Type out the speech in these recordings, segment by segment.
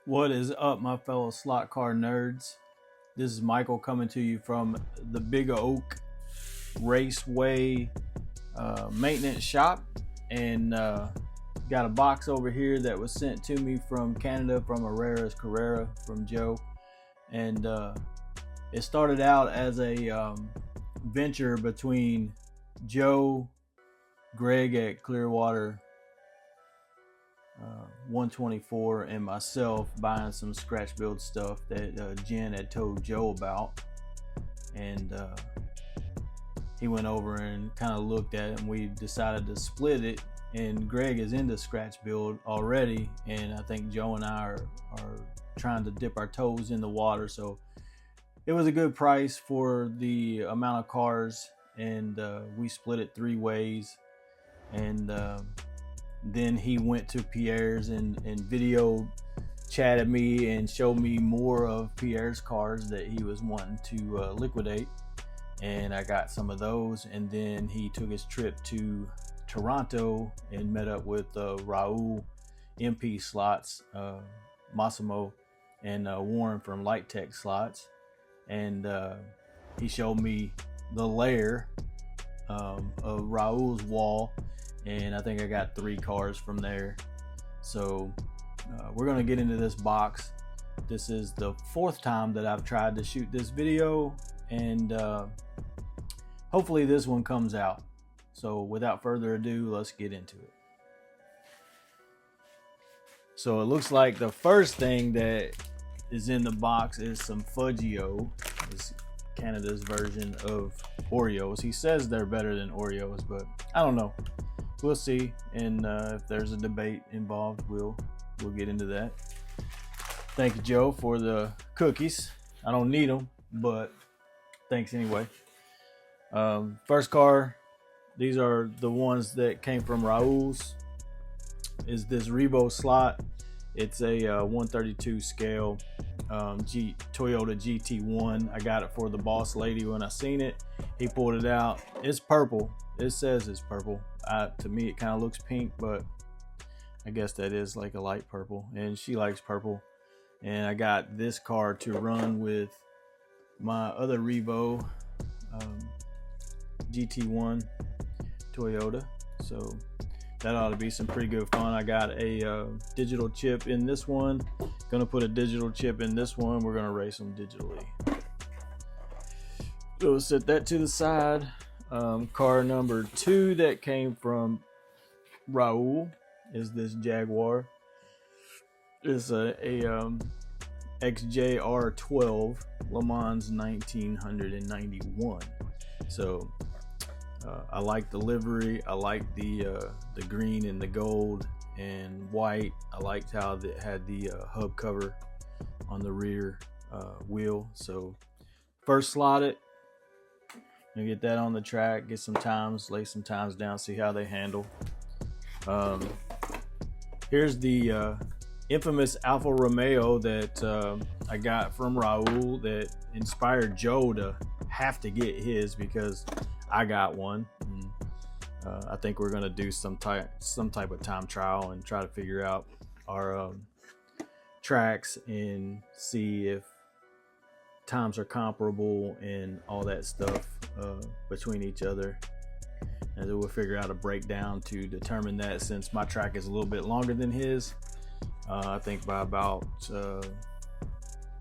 What is up, my fellow slot car nerds? This is Michael coming to you from the Big Oak Raceway maintenance shop, and got a box over here that was sent to me from Canada from Herrera's Carrera from Joe, and it started out as a venture between Joe, Greg at Clearwater 124, and myself buying some scratch build stuff that Jen had told Joe about, and he went over and kind of looked at it, and we decided to split it. And Greg is into scratch build already, and I think Joe and I are trying to dip our toes in the water, so it was a good price for the amount of cars, and we split it 3 ways. And then he went to Pierre's and video chatted me and showed me more of Pierre's cars that he was wanting to liquidate, and I got some of those. And then he took his trip to Toronto and met up with Raul, MP Slots, Massimo, and Warren from Light Tech Slots, and he showed me the lair of Raul's wall, and I think I got 3 cars from there. So we're gonna get into this box. This is the 4th time that I've tried to shoot this video, and hopefully this one comes out. So without further ado, let's get into it. So it looks like the first thing that is in the box is some Fudgio. It's Canada's version of Oreos. He says they're better than Oreos, but I don't know. We'll see, and if there's a debate involved, we'll get into that. Thank you, Joe, for the cookies. I don't need them, but thanks anyway. First car, these are the ones that came from Raul's, is this Revo slot. It's a 132 scale Toyota GT1. I got it for the boss lady when I seen it. He pulled it out. It's purple. It says it's purple. To me, it kind of looks pink, but I guess that is like a light purple, and she likes purple. And I got this car to run with my other Revo GT1 Toyota, so that ought to be some pretty good fun. I got a digital chip in this one. Gonna put a digital chip in this one. We're gonna race them digitally. So set that to the side. Car number 2 that came from Raul is this Jaguar. It's a XJR12 Le Mans 1991. So I like the livery. I like the green and the gold and white. I liked how it had the hub cover on the rear wheel. So first slot it. And get that on the track, get some times, lay some times down, see how they handle. Here's the infamous Alfa Romeo that I got from Raul that inspired Joe to have to get his because I got one. And, I think we're gonna do some type of time trial and try to figure out our tracks and see if times are comparable and all that stuff between each other, and then we'll figure out a breakdown to determine that, since my track is a little bit longer than his. I think by about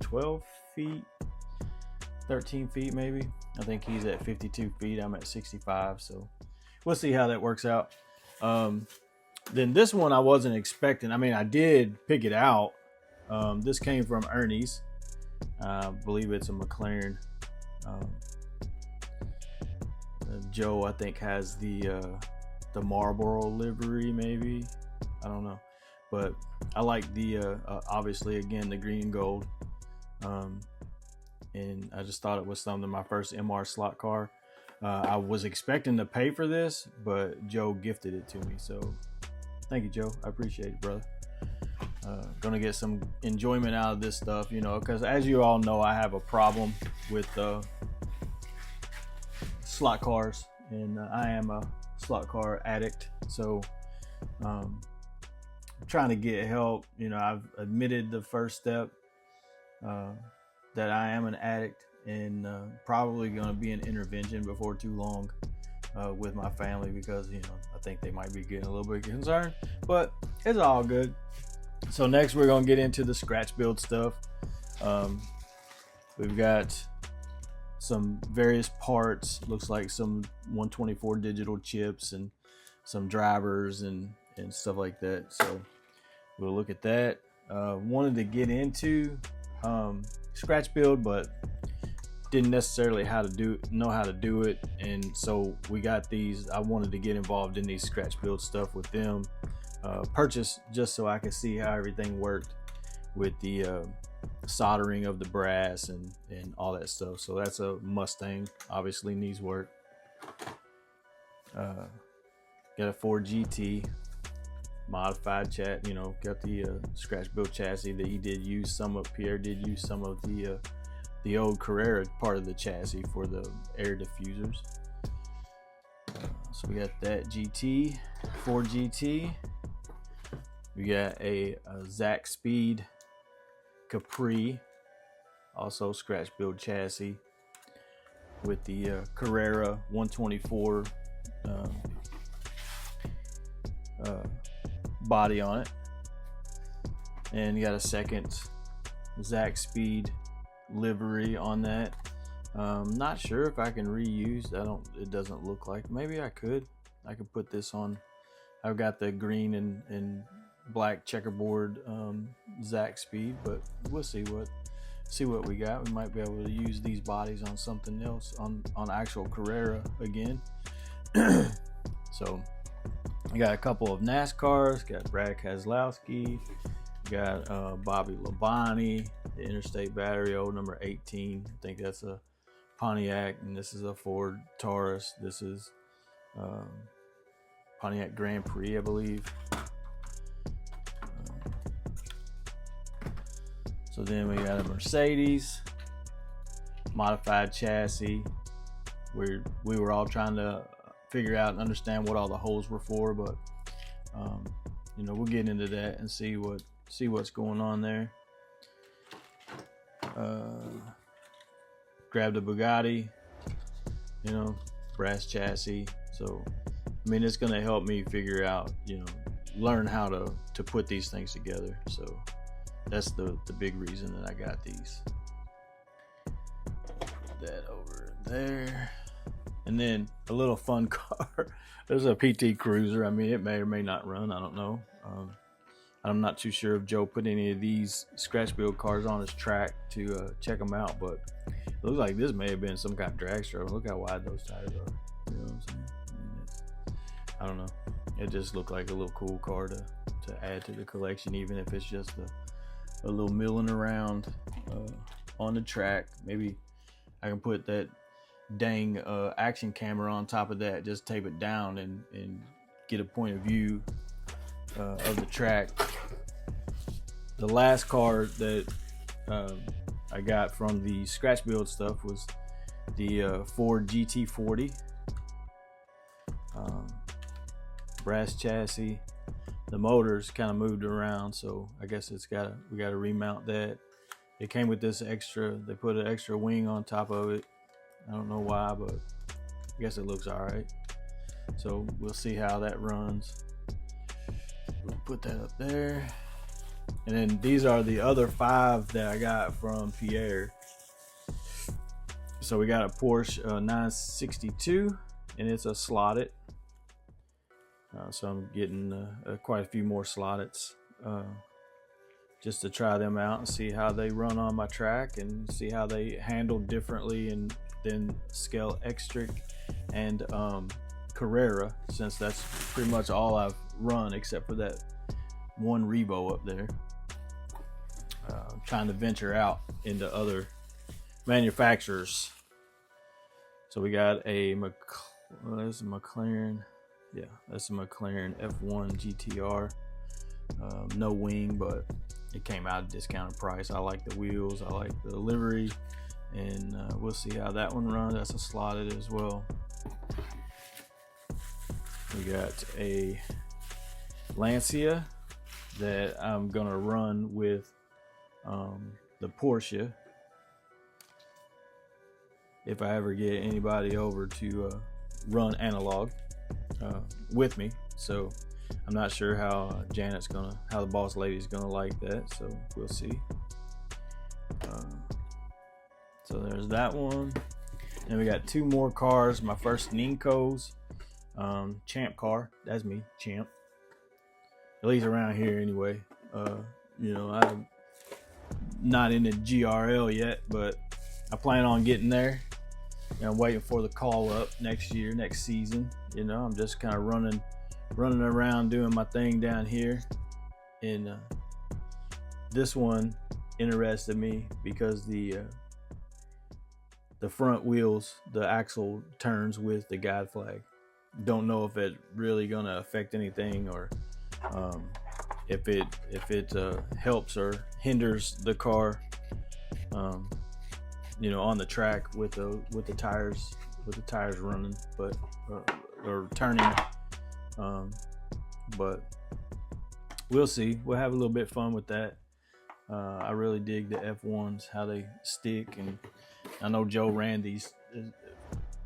12 feet, 13 feet maybe. I think he's at 52 feet, I'm at 65, so we'll see how that works out. Then this one I wasn't expecting. I mean, I did pick it out. This came from Ernie's. I believe it's a McLaren. Joe, I think, has the Marlboro livery, maybe. I don't know, but I like the obviously again the green and gold, and I just thought it was something. My first MR slot car. I was expecting to pay for this, but Joe gifted it to me, so thank you, Joe. I appreciate it, brother. Gonna get some enjoyment out of this stuff, you know, because as you all know, I have a problem with slot cars, and I am a slot car addict. So trying to get help. I've admitted the first step that I am an addict, and probably going to be an intervention before too long with my family, because I think they might be getting a little bit concerned, but it's all good. So next we're going to get into the scratch build stuff. We've got some various parts, looks like some 124 digital chips and some drivers and stuff like that. So we'll look at that. Wanted to get into scratch build, but didn't necessarily know how to do it, and so we got these. I wanted to get involved in these scratch build stuff with them, purchase just so I could see how everything worked with the soldering of the brass and all that stuff. So that's a Mustang, obviously needs work. Got a Ford GT modified got the scratch build chassis that he did use some of. Pierre did use some of the old Carrera part of the chassis for the air diffusers. So we got that GT, Ford GT. We got a Zack Speed Capri, also scratch build chassis with the Carrera 124 body on it, and you got a second Zack Speed livery on that. Not sure if I can reuse. It doesn't look like. Maybe I could put this on. I've got the green and black checkerboard Zack Speed, but we'll see what we got. We might be able to use these bodies on something else, on actual Carrera again. So we got a couple of NASCARs. Got Brad Keselowski, got Bobby Labonte, the Interstate Battery, old number 18. I think that's a Pontiac, and this is a Ford Taurus. This is Pontiac Grand Prix, I believe. So then we got a Mercedes modified chassis. We were all trying to figure out and understand what all the holes were for, but we'll get into that and see what's going on there. Grabbed a Bugatti, brass chassis. So it's going to help me figure out, learn how to put these things together. So that's the big reason that I got these. Put that over there. And then a little fun car. There's a PT Cruiser. It may or may not run. I don't know. I'm not too sure if Joe put any of these scratch build cars on his track to check them out, but it looks like this may have been some kind of drag strip. Look how wide those tires are. You know what I'm saying? I don't know. It just looked like a little cool car to add to the collection, even if it's just a little milling around on the track. Maybe I can put that dang action camera on top of that, just tape it down and get a point of view of the track. The last car that I got from the scratch build stuff was the Ford GT40 brass chassis. The motor's kind of moved around, so I guess we got to remount that. It came with this extra. They put an extra wing on top of it. I don't know why, but I guess it looks all right. So we'll see how that runs. We'll put that up there. And then these are the other 5 that I got from Pierre. So we got a Porsche 962, and it's a slotted. So I'm getting quite a few more slotteds just to try them out and see how they run on my track and see how they handle differently and then Scale Extric and Carrera, since that's pretty much all I've run except for that one Revo up there. Trying to venture out into other manufacturers. So we got a that's a McLaren. Yeah, that's a McLaren F1 GTR. No wing, but it came out at a discounted price. I like the wheels, I like the livery, and we'll see how that one runs. That's a slotted as well. We got a Lancia that I'm gonna run with the Porsche if I ever get anybody over to run analog with me. So I'm not sure how the boss lady's gonna like that. So we'll see. So there's that one. And we got 2 more cars. My first Ninkos Champ car. That's me, Champ. At least around here anyway. I'm not in the GRL yet, but I plan on getting there. And I'm waiting for the call up next season. I'm just kind of running around doing my thing down here. And this one interested me because the front wheels, the axle turns with the guide flag. Don't know if it really gonna affect anything, or if it helps or hinders the car on the track with the tires running or turning, but we'll see. We'll have a little bit of fun with that. I really dig the F1s, how they stick, and I know Joe ran these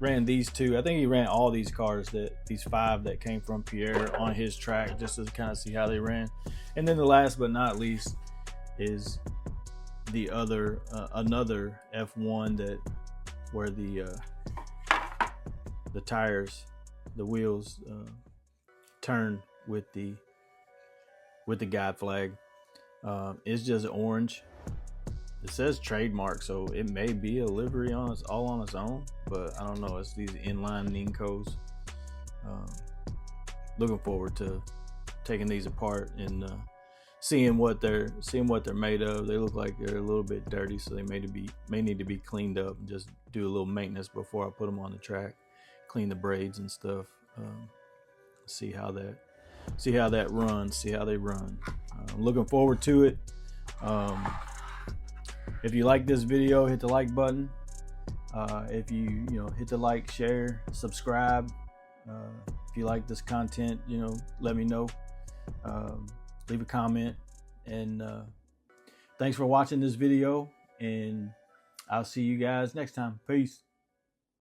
2. I think he ran all these cars, these 5 that came from Pierre on his track, just to kind of see how they ran. And then the last but not least is the other another F1 where the tires, the wheels turn with the guide flag. It's just orange. It says trademark, so it may be a livery all on its own, but I don't know. It's these inline Ninkos. Looking forward to taking these apart and seeing what they're made of. They look like they're a little bit dirty, so they may need to be cleaned up and just do a little maintenance before I put them on the track. Clean the braids and stuff. See how that runs. See how they run. I'm looking forward to it. If you like this video, hit the like button. If you hit the like, share, subscribe. If you like this content, let me know. Leave a comment. And thanks for watching this video. And I'll see you guys next time. Peace.